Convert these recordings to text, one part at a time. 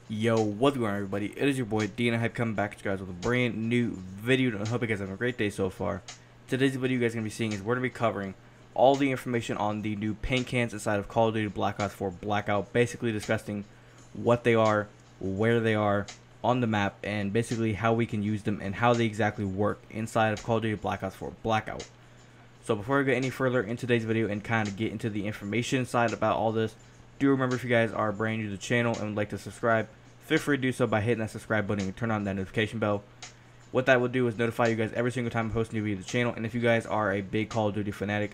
Yo, what's going on, everybody? It is your boy Dina Hype coming back to you guys with a brand new video. I hope you guys have a great day so far. Today's video you guys are going to be seeing is we're going to be covering all the information on the new paint cans inside of Call of Duty Black Ops 4 Blackout, basically discussing what they are, where they are on the map, and basically how we can use them and how they exactly work inside of Call of Duty Black Ops 4 Blackout. So before we go any further in today's video and kind of get into the information side about all this, do remember, if you guys are brand new to the channel and would like to subscribe, feel free to do so by hitting that subscribe button and turn on that notification bell. What that will do is notify you guys every single time I post a new video to the channel. And if you guys are a big Call of Duty fanatic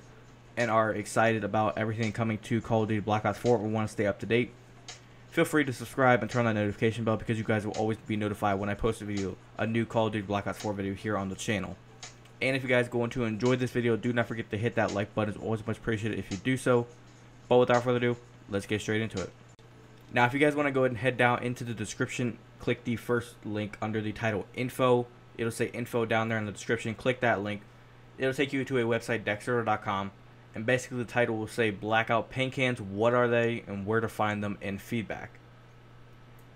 and are excited about everything coming to Call of Duty Black Ops 4 or want to stay up to date, feel free to subscribe and turn on that notification bell, because you guys will always be notified when I post a new Call of Duty Black Ops 4 video here on the channel. And if you guys are going to enjoy this video, do not forget to hit that like button. It's always much appreciated if you do so. But without further ado, let's get straight into it. Now, if you guys want to go ahead and head down into the description, click the first link under the title info. It'll say info down there in the description. Click that link. It'll take you to a website, dexter.com, and basically the title will say Blackout Paint Cans, what are they and where to find them, and feedback.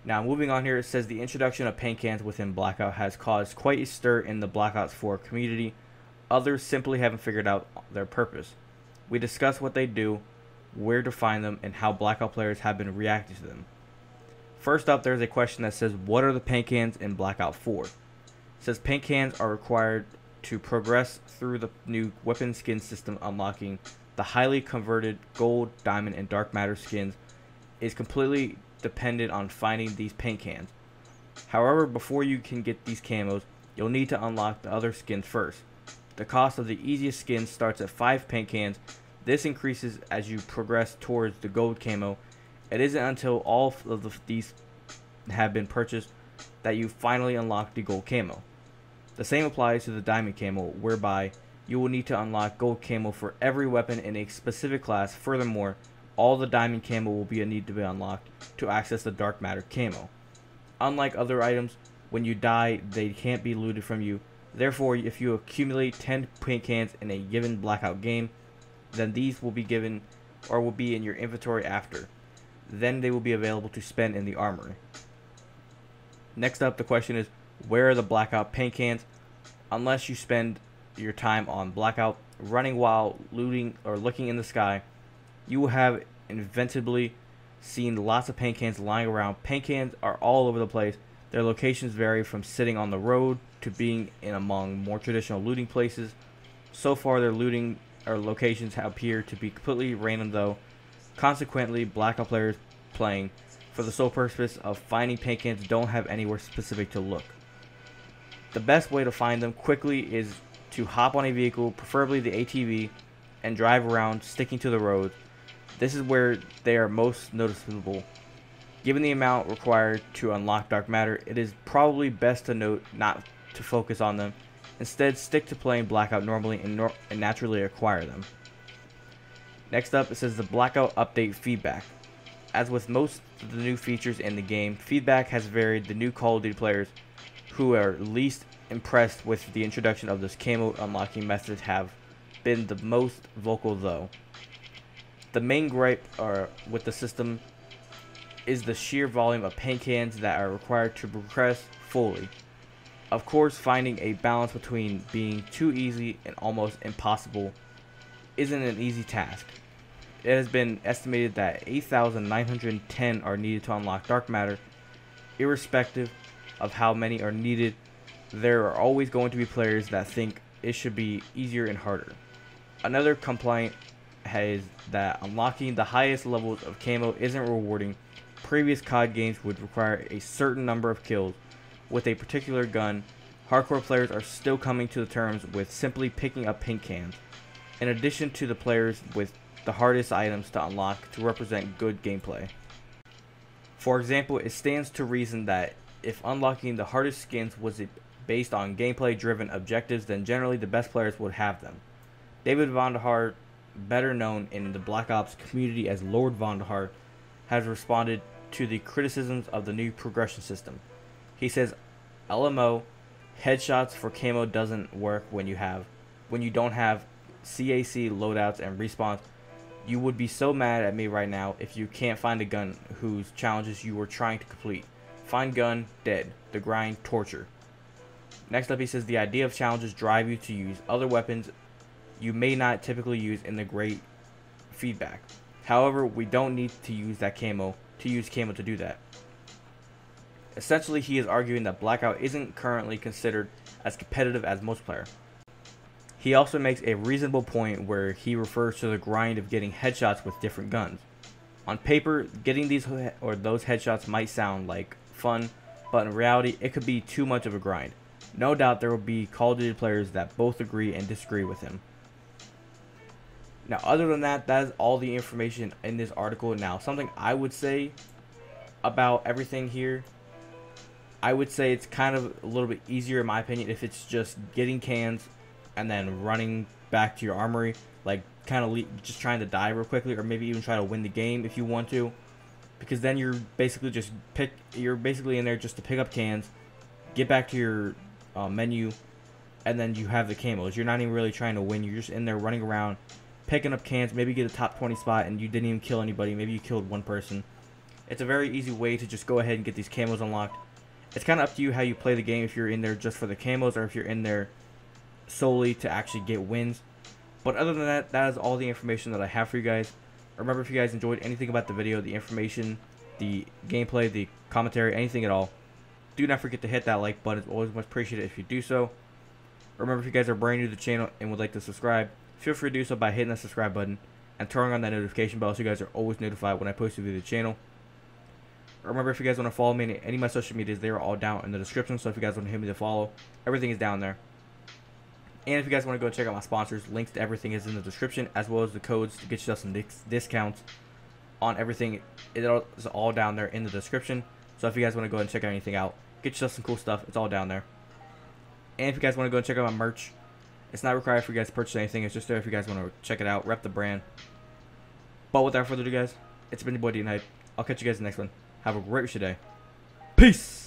Now, moving on here, it says the introduction of paint cans within Blackout has caused quite a stir in the Black Ops 4 community. Others simply haven't figured out their purpose. We discuss what they do, where to find them, and how Blackout players have been reacting to them. First up, there's a question that says, what are the paint cans in Blackout 4? It says paint cans are required to progress through the new weapon skin system. Unlocking the highly converted gold, diamond, and dark matter skins is completely dependent on finding these paint cans. However, before you can get these camos, you'll need to unlock the other skins first. The cost of the easiest skins starts at 5 paint cans. This increases as you progress towards the gold camo. It isn't until all of these have been purchased that you finally unlock the gold camo. The same applies to the diamond camo, whereby you will need to unlock gold camo for every weapon in a specific class. Furthermore, all the diamond camo will be a need to be unlocked to access the dark matter camo. Unlike other items, when you die, they can't be looted from you. Therefore, if you accumulate 10 paint cans in a given Blackout game, then these will be given or will be in your inventory after. Then they will be available to spend in the armory. Next up, the question is, where are the Blackout paint cans? Unless you spend your time on Blackout running while looting or looking in the sky, you will have inevitably seen lots of paint cans lying around. Paint cans are all over the place. Their locations vary from sitting on the road to being in among more traditional looting places. So far, their looting or locations appear to be completely random, though. Consequently, Blackout players playing for the sole purpose of finding paint cans don't have anywhere specific to look. The best way to find them quickly is to hop on a vehicle, preferably the ATV, and drive around, sticking to the road. This is where they are most noticeable. Given the amount required to unlock dark matter, it is probably best to note not to focus on them. Instead, stick to playing Blackout normally and naturally acquire them. Next up, it says the Blackout update feedback. As with most of the new features in the game, feedback has varied. The new Call of Duty players who are least impressed with the introduction of this camo unlocking method have been the most vocal, though. The main gripe with the system is the sheer volume of paint cans that are required to progress fully. Of course, finding a balance between being too easy and almost impossible isn't an easy task. It has been estimated that 8,910 are needed to unlock dark matter. Irrespective of how many are needed, there are always going to be players that think it should be easier and harder. Another complaint is that unlocking the highest levels of camo isn't rewarding. Previous COD games would require a certain number of kills with a particular gun. Hardcore players are still coming to the terms with simply picking up paint cans, in addition to the players with the hardest items to unlock to represent good gameplay. For example, it stands to reason that if unlocking the hardest skins was based on gameplay driven objectives, then generally the best players would have them. David Vonderhaar, better known in the Black Ops community as Lord Vonderhaar, has responded to the criticisms of the new progression system. He says, LMO, headshots for camo doesn't work when you don't have CAC loadouts and respawns. You would be so mad at me right now if you can't find a gun whose challenges you were trying to complete. Find gun, dead. The grind, torture. Next up, he says the idea of challenges drive you to use other weapons you may not typically use in the great feedback. However, we don't need to use camo to do that. Essentially, he is arguing that Blackout isn't currently considered as competitive as multiplayer. He also makes a reasonable point where he refers to the grind of getting headshots with different guns. On paper, getting these or those headshots might sound like fun, but in reality, it could be too much of a grind. No doubt there will be Call of Duty players that both agree and disagree with him. Now, other than that, that is all the information in this article. Now, something I would say about everything here, I would say it's kind of a little bit easier, in my opinion, if it's just getting cans and then running back to your armory, like kind of just trying to die real quickly, or maybe even try to win the game if you want to, because then you're basically in there just to pick up cans, get back to your menu, and then you have the camos. You're not even really trying to win. You're just in there running around, picking up cans, maybe get a top 20 spot, and you didn't even kill anybody. Maybe you killed one person. It's a very easy way to just go ahead and get these camos unlocked. It's kind of up to you how you play the game, if you're in there just for the camos or if you're in there solely to actually get wins. But other than that, that is all the information that I have for you guys. Remember, if you guys enjoyed anything about the video, the information, the gameplay, the commentary, anything at all, do not forget to hit that like button. It's always much appreciated if you do so. Remember, if you guys are brand new to the channel and would like to subscribe, feel free to do so by hitting that subscribe button and turning on that notification bell so you guys are always notified when I post a video to the channel. Remember, if you guys want to follow me on any of my social medias, they are all down in the description. So if you guys want to hit me to follow, everything is down there. And if you guys want to go check out my sponsors, links to everything is in the description, as well as the codes to get yourself some discounts on everything. It's all down there in the description. So if you guys want to go and check anything out, get yourself some cool stuff. It's all down there. And if you guys want to go and check out my merch, it's not required for you guys to purchase anything. It's just there if you guys want to check it out, rep the brand. But without further ado, guys, it's been your boy D Hype. I'll catch you guys in the next one. Have a great rest of your day. Peace!